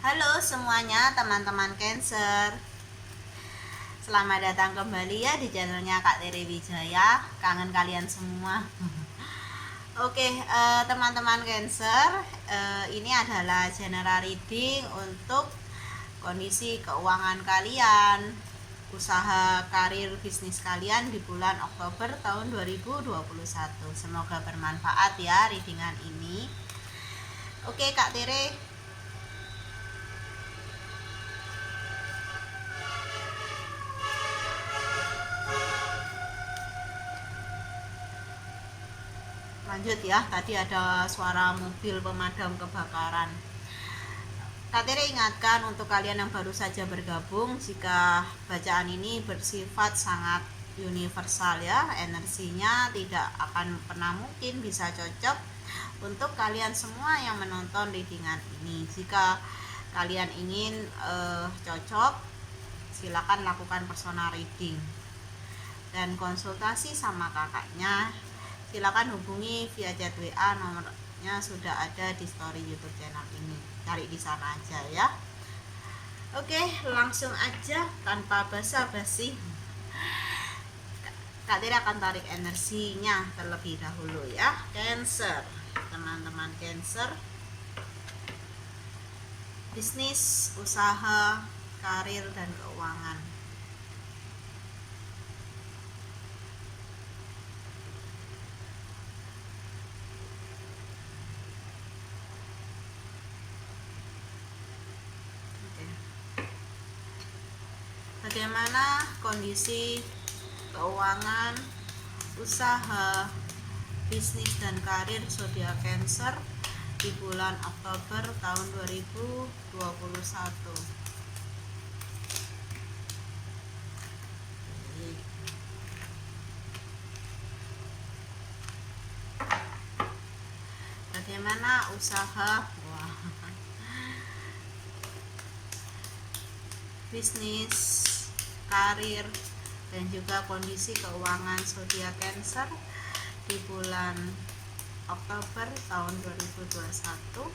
Halo semuanya teman-teman Cancer. Selamat datang kembali ya di channelnya Kak Tere Wijaya. Kangen kalian semua. Oke, teman-teman Cancer, ini adalah general reading untuk kondisi keuangan kalian, usaha, karir, bisnis kalian di bulan Oktober tahun 2021. Semoga bermanfaat ya readingan ini. Oke Kak Tere, lanjut ya. Tadi ada suara mobil pemadam kebakaran. Kak Tere ingatkan untuk kalian yang baru saja bergabung, jika bacaan ini bersifat sangat universal ya, energinya tidak akan pernah mungkin bisa cocok untuk kalian semua yang menonton readingan ini. Jika kalian ingin cocok, silakan lakukan personal reading dan konsultasi sama kakaknya. Silakan hubungi via chat WA, nomornya sudah ada di story YouTube channel ini. Cari di sana aja ya. Oke, langsung aja tanpa basa-basi. Kak Tere akan tarik energinya terlebih dahulu ya. Cancer, teman-teman Cancer. Bisnis, usaha, karir, dan keuangan. Bagaimana kondisi keuangan, usaha, bisnis, dan karir zodiak Cancer di bulan Oktober tahun 2021? Bagaimana usaha, bisnis, karir, dan juga kondisi keuangan zodiak Cancer di bulan Oktober tahun 2021.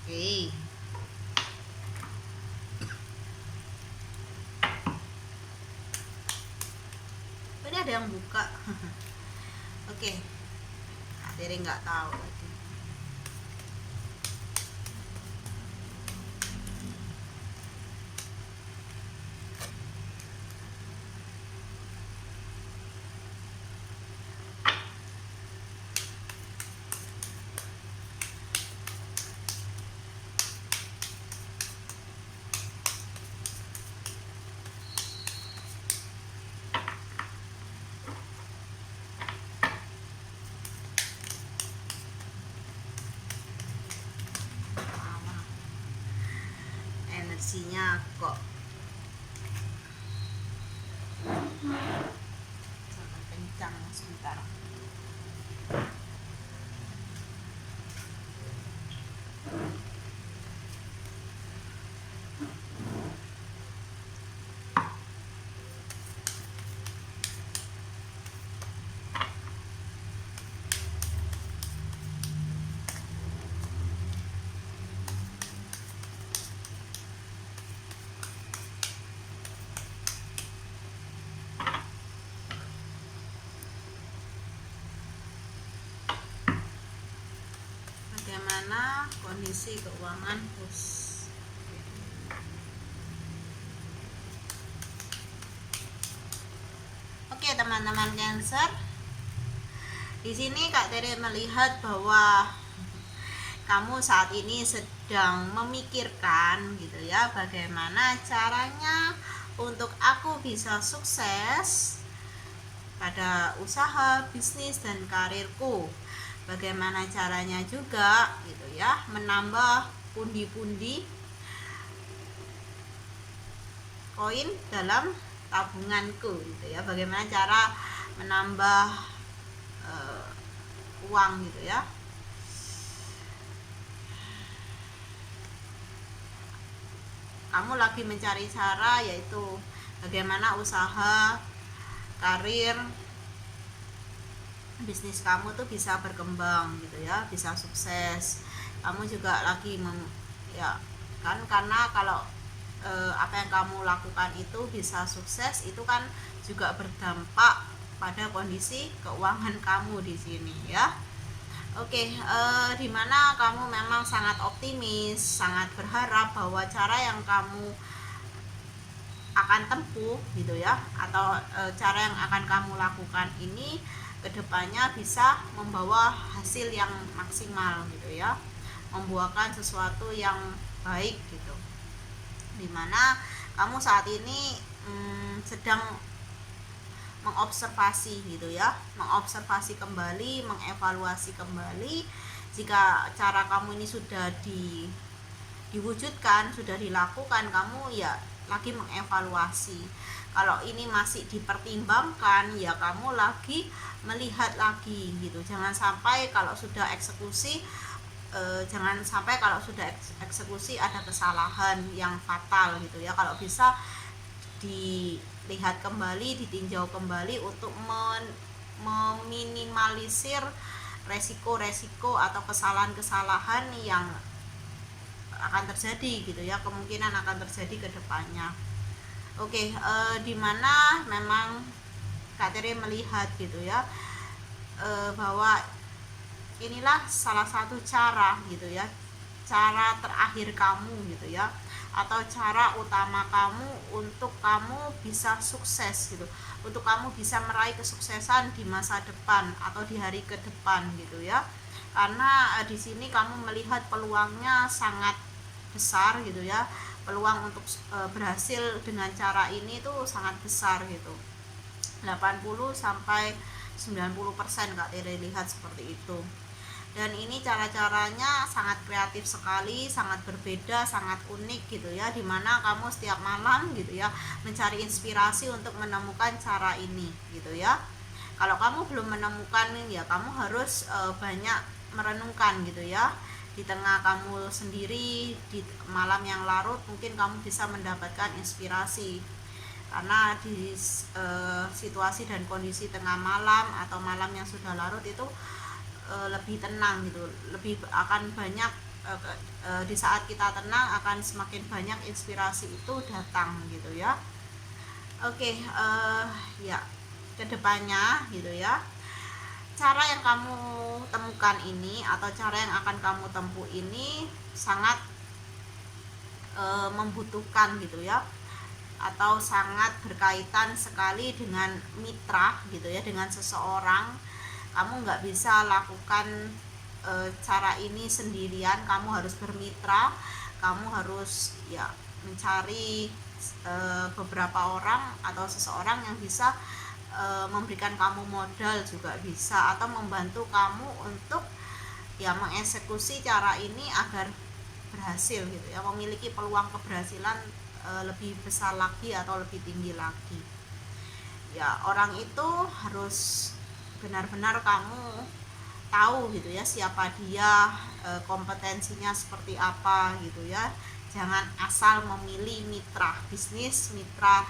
Oke. Ini ada yang buka. Oke. Tere nggak tahu lagi. Energinya kok sangat kencang, sebentar. Bagaimana kondisi keuangan bos? Oke teman-teman Cancer, di sini Kak Tere melihat bahwa kamu saat ini sedang memikirkan gitu ya, bagaimana caranya untuk aku bisa sukses pada usaha, bisnis, dan karirku. Bagaimana caranya juga gitu ya, menambah pundi-pundi koin dalam tabunganku gitu ya. Bagaimana cara menambah uang gitu ya. Kamu lagi mencari cara, yaitu bagaimana usaha, karir, bisnis kamu tuh bisa berkembang gitu ya, bisa sukses. Kamu juga lagi ya kan, karena kalau apa yang kamu lakukan itu bisa sukses, itu kan juga berdampak pada kondisi keuangan kamu di sini ya. Oke, dimana kamu memang sangat optimis, sangat berharap bahwa cara yang kamu akan tempuh gitu ya, atau cara yang akan kamu lakukan ini kedepannya bisa membawa hasil yang maksimal gitu ya, membuahkan sesuatu yang baik gitu, dimana kamu saat ini sedang mengobservasi gitu ya, mengobservasi kembali, mengevaluasi kembali. Jika cara kamu ini sudah diwujudkan, sudah dilakukan, kamu ya lagi mengevaluasi. Kalau ini masih dipertimbangkan, ya kamu lagi melihat lagi gitu. Jangan sampai kalau sudah eksekusi ada kesalahan yang fatal gitu ya. Kalau bisa dilihat kembali, ditinjau kembali untuk meminimalisir resiko-resiko atau kesalahan-kesalahan yang akan terjadi gitu ya, kemungkinan akan terjadi ke depannya. Oke, dimana memang Kak Tere melihat gitu ya, bahwa inilah salah satu cara gitu ya, cara terakhir kamu gitu ya, atau cara utama kamu untuk kamu bisa sukses gitu, untuk kamu bisa meraih kesuksesan di masa depan atau di hari ke depan gitu ya. Karena di sini kamu melihat peluangnya sangat besar gitu ya, peluang untuk berhasil dengan cara ini tuh sangat besar gitu, 80 sampai 90% Kak Tere lihat seperti itu. Dan ini cara-caranya sangat kreatif sekali, sangat berbeda, sangat unik gitu ya, dimana kamu setiap malam gitu ya mencari inspirasi untuk menemukan cara ini gitu ya. Kalau kamu belum menemukan, ya kamu harus banyak merenungkan gitu ya. Di tengah kamu sendiri di malam yang larut, mungkin kamu bisa mendapatkan inspirasi, karena di situasi dan kondisi tengah malam atau malam yang sudah larut itu lebih tenang gitu, lebih akan banyak di saat kita tenang akan semakin banyak inspirasi itu datang gitu ya. Oke, ya kedepannya gitu ya, cara yang kamu temukan ini atau cara yang akan kamu tempuh ini sangat membutuhkan gitu ya, atau sangat berkaitan sekali dengan mitra gitu ya, dengan seseorang. Kamu nggak bisa lakukan cara ini sendirian, kamu harus bermitra, kamu harus ya mencari beberapa orang atau seseorang yang bisa memberikan kamu modal juga bisa, atau membantu kamu untuk ya mengeksekusi cara ini agar berhasil gitu ya, memiliki peluang keberhasilan lebih besar lagi atau lebih tinggi lagi. Ya orang itu harus benar-benar kamu tahu gitu ya, siapa dia, kompetensinya seperti apa gitu ya. Jangan asal memilih mitra bisnis, mitra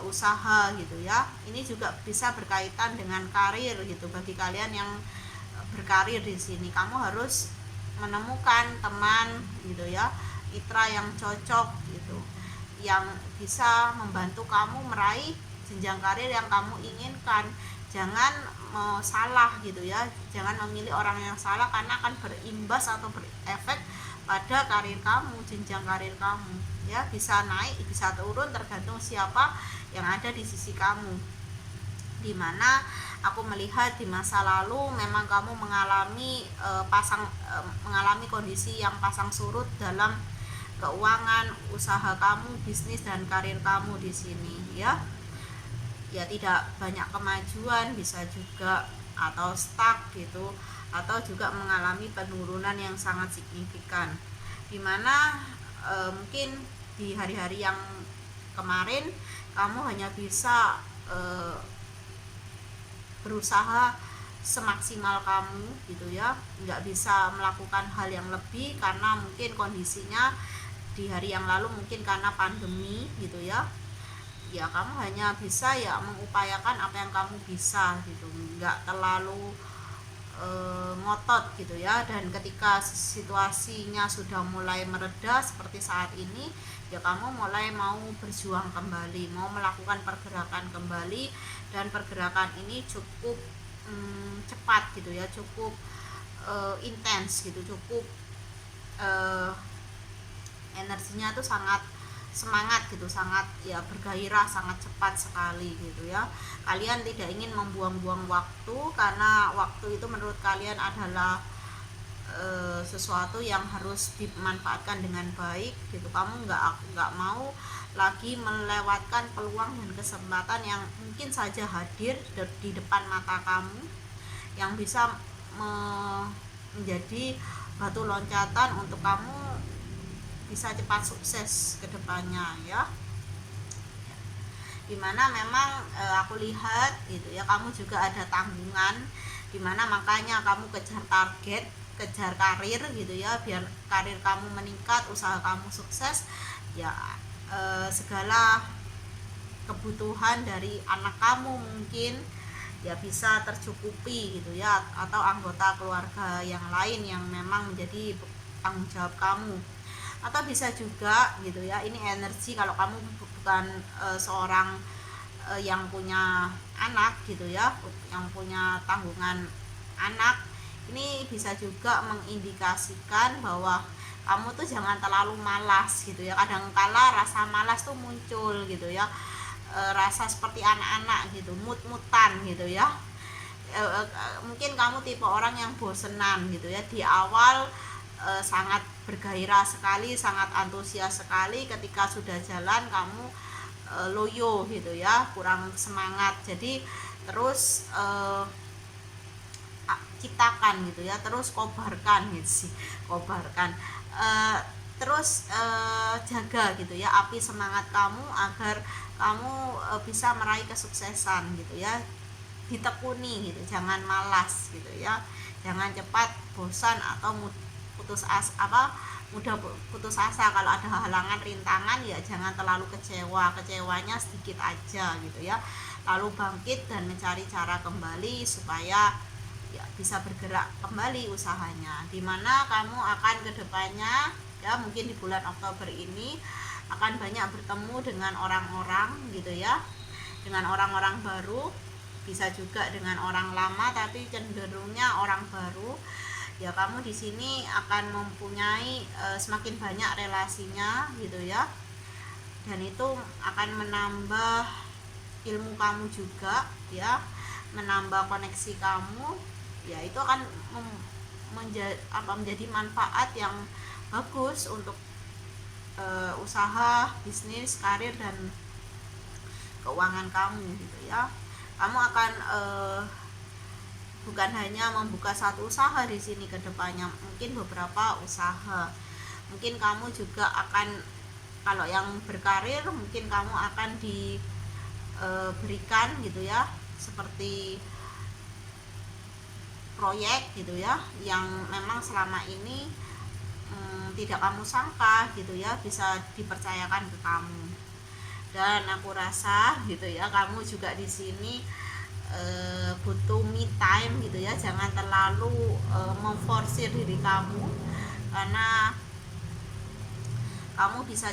usaha gitu ya. Ini juga bisa berkaitan dengan karir gitu. Bagi kalian yang berkarir di sini, kamu harus menemukan teman gitu ya, mitra yang cocok gitu, yang bisa membantu kamu meraih jenjang karir yang kamu inginkan. Jangan salah gitu ya, jangan memilih orang yang salah, karena akan berimbas atau berefek pada karir kamu, jenjang karir kamu ya, bisa naik bisa turun tergantung siapa yang ada di sisi kamu. Dimana aku melihat di masa lalu memang kamu mengalami mengalami kondisi yang pasang surut dalam keuangan usaha kamu, bisnis dan karir kamu di sini ya. Ya tidak banyak kemajuan, bisa juga atau stuck gitu, atau juga mengalami penurunan yang sangat signifikan, dimana mungkin di hari-hari yang kemarin kamu hanya bisa berusaha semaksimal kamu gitu ya, nggak bisa melakukan hal yang lebih karena mungkin kondisinya di hari yang lalu mungkin karena pandemi gitu ya. Ya kamu hanya bisa ya mengupayakan apa yang kamu bisa gitu, nggak terlalu ngotot gitu ya. Dan ketika situasinya sudah mulai mereda seperti saat ini, ya kamu mulai mau berjuang kembali, mau melakukan pergerakan kembali, dan pergerakan ini cukup cepat gitu ya, cukup intens gitu, cukup energinya tuh sangat semangat gitu, sangat ya bergairah, sangat cepat sekali gitu ya. Kalian tidak ingin membuang-buang waktu, karena waktu itu menurut kalian adalah sesuatu yang harus dimanfaatkan dengan baik gitu. Kamu nggak mau lagi melewatkan peluang dan kesempatan yang mungkin saja hadir di depan mata kamu, yang bisa menjadi batu loncatan untuk kamu bisa cepat sukses ke depannya ya. Dimana memang aku lihat gitu ya, kamu juga ada tanggungan, dimana makanya kamu kejar target, kejar karir gitu ya, biar karir kamu meningkat, usaha kamu sukses ya. Segala kebutuhan dari anak kamu mungkin ya bisa tercukupi gitu ya, atau anggota keluarga yang lain yang memang menjadi tanggung jawab kamu. Atau bisa juga gitu ya, ini energi kalau kamu bukan seorang yang punya anak gitu ya, yang punya tanggungan anak, ini bisa juga mengindikasikan bahwa kamu tuh jangan terlalu malas gitu ya. Kadangkala rasa malas tuh muncul gitu ya, rasa seperti anak-anak gitu, mut-mutan gitu ya. Mungkin kamu tipe orang yang bosenan gitu ya, di awal sangat bergairah sekali, sangat antusias sekali, ketika sudah jalan kamu loyo gitu ya, kurang semangat. Jadi terus ciptakan gitu ya, terus kobarkan gitu sih, kobarkan terus jaga gitu ya api semangat kamu, agar kamu bisa meraih kesuksesan gitu ya. Ditekuni gitu, jangan malas gitu ya, jangan cepat bosan atau mudah putus asa. Kalau ada halangan rintangan ya jangan terlalu kecewa, kecewanya sedikit aja gitu ya, lalu bangkit dan mencari cara kembali supaya ya bisa bergerak kembali usahanya. Dimana kamu akan kedepannya ya, mungkin di bulan Oktober ini akan banyak bertemu dengan orang-orang gitu ya, dengan orang-orang baru, bisa juga dengan orang lama tapi cenderungnya orang baru ya. Kamu di sini akan mempunyai semakin banyak relasinya gitu ya, dan itu akan menambah ilmu kamu juga ya, menambah koneksi kamu ya. Itu akan menjadi manfaat yang bagus untuk usaha, bisnis, karir, dan keuangan kamu gitu ya. Kamu akan bukan hanya membuka satu usaha di sini ke depannya, mungkin beberapa usaha. Mungkin kamu juga akan, kalau yang berkarir mungkin kamu akan diberikan gitu ya, seperti proyek gitu ya, yang memang selama ini tidak kamu sangka gitu ya, bisa dipercayakan ke kamu. Dan aku rasa gitu ya, kamu juga di sini butuh me time gitu ya, jangan terlalu memforsir diri kamu, karena kamu bisa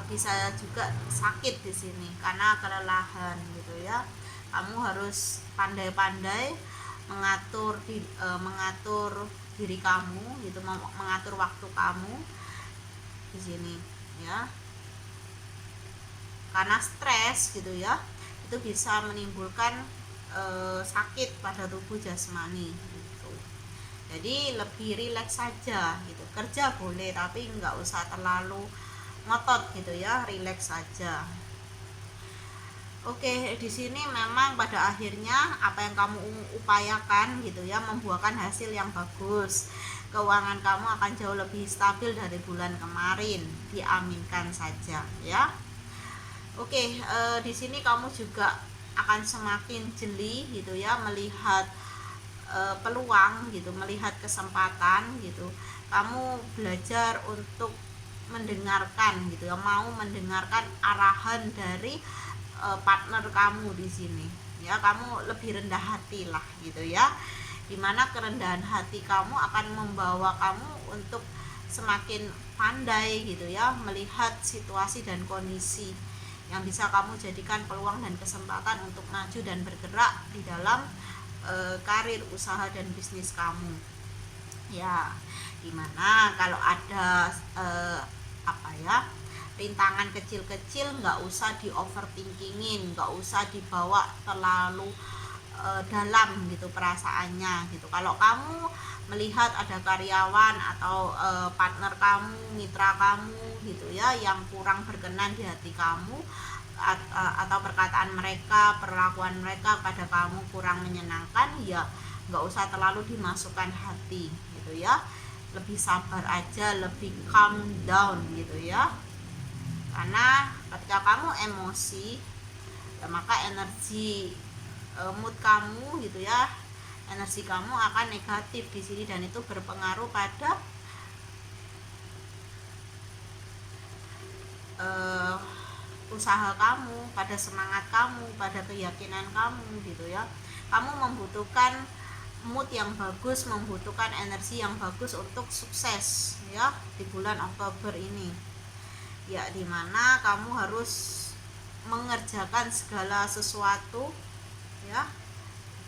bisa juga sakit di sini karena kelelahan gitu ya. Kamu harus pandai-pandai mengatur diri kamu gitu, mengatur waktu kamu di sini ya, karena stres gitu ya, itu bisa menimbulkan sakit pada tubuh jasmani gitu. Jadi lebih rileks saja gitu, kerja boleh tapi nggak usah terlalu ngotot gitu ya, rileks saja. Oke, di sini memang pada akhirnya apa yang kamu upayakan gitu ya, membuahkan hasil yang bagus. Keuangan kamu akan jauh lebih stabil dari bulan kemarin, diaminkan saja ya. Oke, di sini kamu juga akan semakin jeli gitu ya, melihat peluang gitu, melihat kesempatan gitu. Kamu belajar untuk mendengarkan gitu ya, mau mendengarkan arahan dari partner kamu di sini ya, kamu lebih rendah hati lah gitu ya, dimana kerendahan hati kamu akan membawa kamu untuk semakin pandai gitu ya, melihat situasi dan kondisi yang bisa kamu jadikan peluang dan kesempatan untuk maju dan bergerak di dalam karir, usaha, dan bisnis kamu ya. Dimana kalau ada rintangan kecil-kecil, nggak usah di overthinkingin, nggak usah dibawa terlalu dalam gitu perasaannya gitu. Kalau kamu melihat ada karyawan atau partner kamu, mitra kamu gitu ya, yang kurang berkenan di hati kamu, atau perkataan mereka, perlakuan mereka pada kamu kurang menyenangkan, ya nggak usah terlalu dimasukkan hati gitu ya, lebih sabar aja, lebih calm down gitu ya. Karena ketika kamu emosi ya, maka energi mood kamu gitu ya, energi kamu akan negatif di sini, dan itu berpengaruh pada usaha kamu, pada semangat kamu, pada keyakinan kamu gitu ya. Kamu membutuhkan mood yang bagus, membutuhkan energi yang bagus untuk sukses ya di bulan Oktober ini ya, dimana kamu harus mengerjakan segala sesuatu ya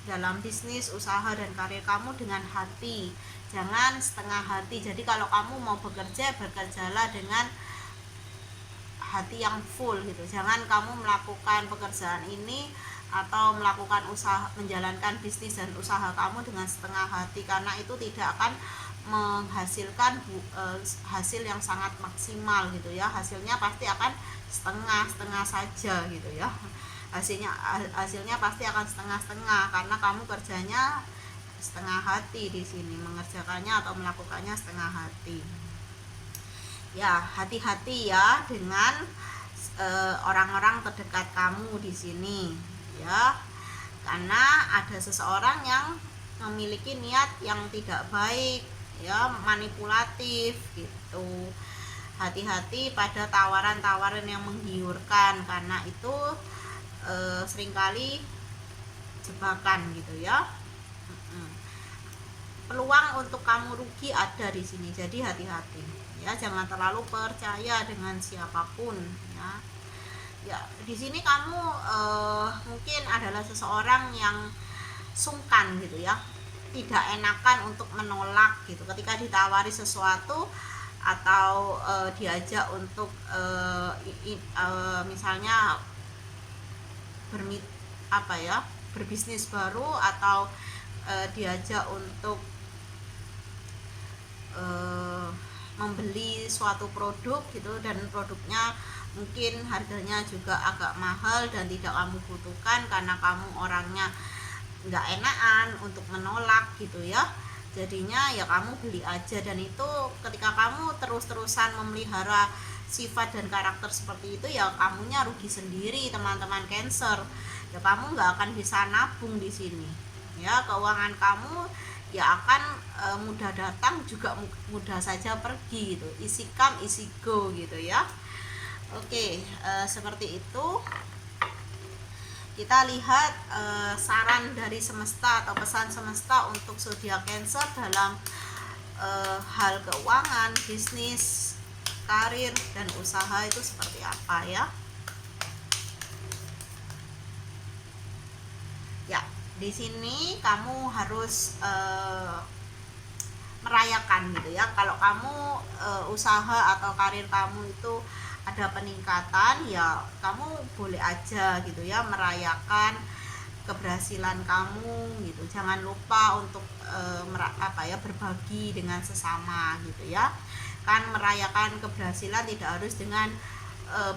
dalam bisnis, usaha, dan karir kamu dengan hati, jangan setengah hati. Jadi kalau kamu mau bekerja, bekerjalah dengan hati yang full gitu. Jangan kamu melakukan pekerjaan ini atau melakukan usaha, menjalankan bisnis dan usaha kamu dengan setengah hati, karena itu tidak akan menghasilkan hasil yang sangat maksimal gitu ya. Hasilnya pasti akan setengah-setengah saja gitu ya. Hasilnya pasti akan setengah-setengah, karena kamu kerjanya setengah hati di sini, mengerjakannya atau melakukannya setengah hati ya. Hati-hati ya dengan orang-orang terdekat kamu di sini ya, karena ada seseorang yang memiliki niat yang tidak baik ya, manipulatif gitu. Hati-hati pada tawaran-tawaran yang menggiurkan, karena itu seringkali jebakan gitu ya. Peluang untuk kamu rugi ada di sini, jadi hati-hati ya, jangan terlalu percaya dengan siapapun ya. Ya, di sini kamu mungkin adalah seseorang yang sungkan gitu ya, tidak enakan untuk menolak gitu ketika ditawari sesuatu, atau diajak untuk misalnya berbisnis baru, atau diajak untuk membeli suatu produk gitu, dan produknya mungkin harganya juga agak mahal dan tidak kamu butuhkan, karena kamu orangnya nggak enakan untuk menolak gitu ya. Jadinya ya kamu beli aja, dan itu ketika kamu terus-terusan memelihara sifat dan karakter seperti itu, ya kamunya rugi sendiri teman-teman Cancer ya. Kamu nggak akan bisa nabung di sini ya, keuangan kamu ya akan mudah datang juga mudah saja pergi gitu, easy come easy go gitu ya. Oke, seperti itu. Kita lihat saran dari semesta atau pesan semesta untuk zodiak Cancer dalam hal keuangan, bisnis, karir, dan usaha itu seperti apa ya. Ya, di sini kamu harus merayakan gitu ya. Kalau kamu usaha atau karir kamu itu ada peningkatan, ya kamu boleh aja gitu ya merayakan keberhasilan kamu gitu. Jangan lupa untuk berbagi dengan sesama gitu ya. Kan merayakan keberhasilan tidak harus dengan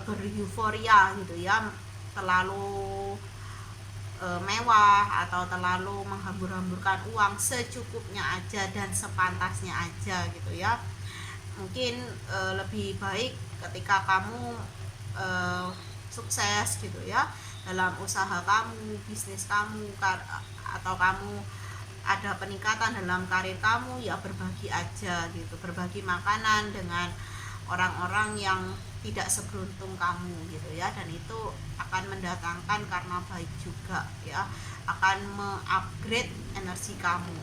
bereuforia gitu ya, terlalu mewah atau terlalu menghambur-hamburkan uang, secukupnya aja dan sepantasnya aja gitu ya. Mungkin lebih baik ketika kamu sukses gitu ya dalam usaha kamu, bisnis kamu, atau kamu ada peningkatan dalam karir kamu, ya berbagi aja gitu, berbagi makanan dengan orang-orang yang tidak seberuntung kamu gitu ya, dan itu akan mendatangkan karma baik juga ya, akan mengupgrade energi kamu.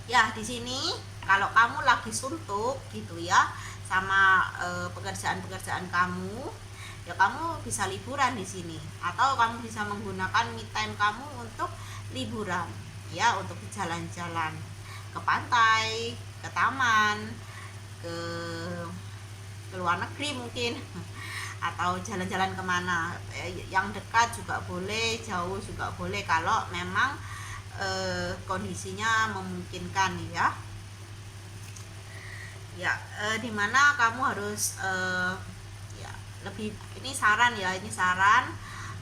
Ya, di sini kalau kamu lagi suntuk gitu ya sama pekerjaan-pekerjaan kamu, ya kamu bisa liburan di sini, atau kamu bisa menggunakan me time kamu untuk liburan ya, untuk jalan-jalan ke pantai, ke taman, ke luar negeri mungkin atau jalan-jalan kemana, yang dekat juga boleh, jauh juga boleh kalau memang kondisinya memungkinkan ya. Ya, dimana kamu harus ya lebih, ini saran ya, ini saran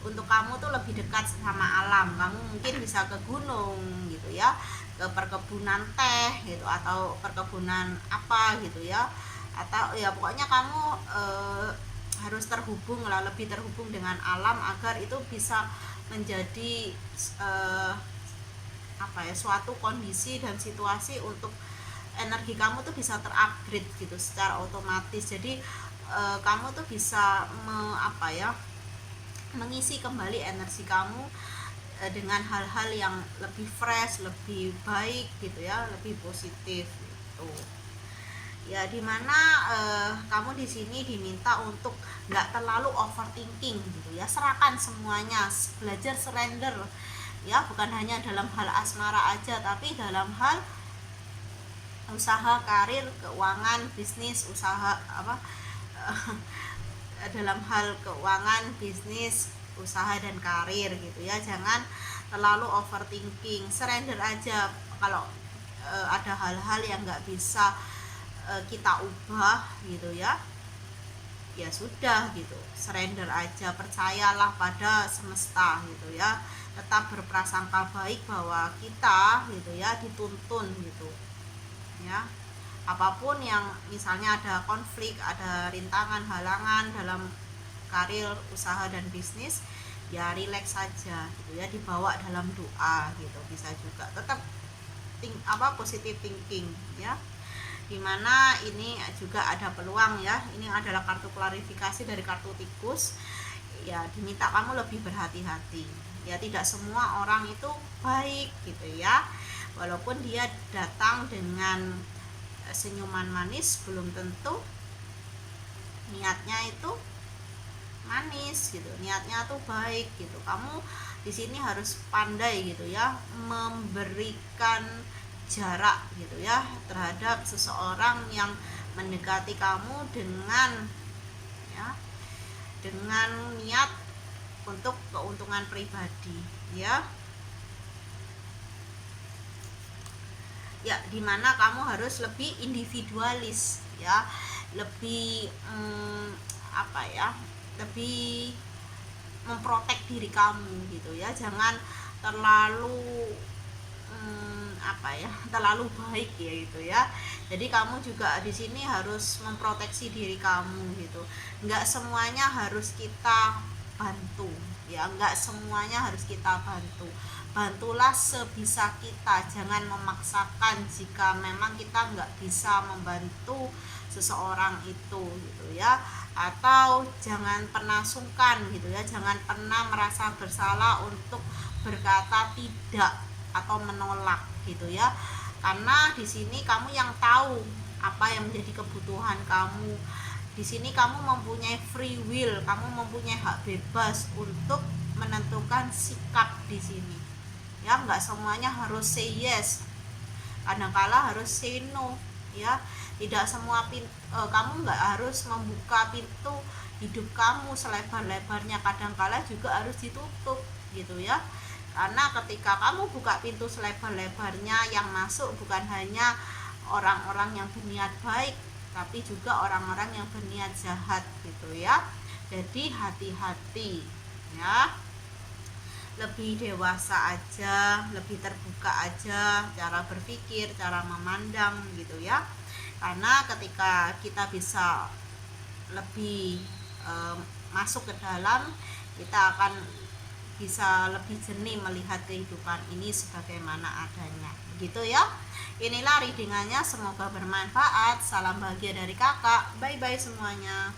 untuk kamu tuh lebih dekat sama alam. Kamu mungkin bisa ke gunung gitu ya, ke perkebunan teh gitu, atau perkebunan apa gitu ya, atau ya pokoknya kamu harus terhubung lah, lebih terhubung dengan alam agar itu bisa menjadi apa ya, suatu kondisi dan situasi untuk energi kamu tuh bisa terupgrade gitu secara otomatis. Jadi kamu tuh bisa mengisi kembali energi kamu dengan hal-hal yang lebih fresh, lebih baik gitu ya, lebih positif gitu. Ya, dimana kamu di sini diminta untuk nggak terlalu overthinking gitu ya, serahkan semuanya, belajar surrender ya, bukan hanya dalam hal asmara aja, tapi dalam hal usaha, karir, keuangan, bisnis, usaha dalam hal keuangan, bisnis, usaha dan karir gitu ya. Jangan terlalu overthinking, surrender aja. Kalau ada hal-hal yang nggak bisa kita ubah gitu ya, ya sudah gitu, surrender aja, percayalah pada semesta gitu ya, tetap berprasangka baik bahwa kita gitu ya dituntun gitu ya. Apapun yang misalnya ada konflik, ada rintangan, halangan dalam karir, usaha dan bisnis, ya relax saja gitu ya, dibawa dalam doa gitu, bisa juga tetap positive thinking ya. Dimana ini juga ada peluang ya, ini adalah kartu klarifikasi dari kartu tikus ya, diminta kamu lebih berhati-hati ya, tidak semua orang itu baik gitu ya, walaupun dia datang dengan senyuman manis, belum tentu niatnya itu manis gitu, niatnya tuh baik gitu. Kamu di sini harus pandai gitu ya, memberikan jarak gitu ya terhadap seseorang yang mendekati kamu dengan ya, dengan niat untuk keuntungan pribadi ya. Ya, dimana kamu harus lebih individualis ya, lebih lebih memprotek diri kamu gitu ya, jangan terlalu terlalu baik ya gitu ya. Jadi kamu juga di sini harus memproteksi diri kamu gitu, nggak semuanya harus kita bantu ya, nggak semuanya harus kita bantu. Bantulah sebisa kita, jangan memaksakan jika memang kita nggak bisa membantu seseorang itu gitu ya. Atau jangan pernah sungkan gitu ya, jangan pernah merasa bersalah untuk berkata tidak atau menolak gitu ya, karena di sini kamu yang tahu apa yang menjadi kebutuhan kamu. Di sini kamu mempunyai free will, kamu mempunyai hak bebas untuk menentukan sikap di sini ya, nggak semuanya harus say yes, kadangkala harus say no ya. Tidak semua kamu nggak harus membuka pintu hidup kamu selebar-lebarnya, kadangkala juga harus ditutup gitu ya. Karena ketika kamu buka pintu selebar-lebarnya, yang masuk bukan hanya orang-orang yang berniat baik, tapi juga orang-orang yang berniat jahat gitu ya. Jadi hati-hati ya, lebih dewasa aja, lebih terbuka aja cara berpikir, cara memandang gitu ya. Karena ketika kita bisa lebih masuk ke dalam, kita akan bisa lebih jernih melihat kehidupan ini sebagaimana adanya. gitu ya. Inilah readingannya, semoga bermanfaat. Salam bahagia dari kakak. Bye bye semuanya.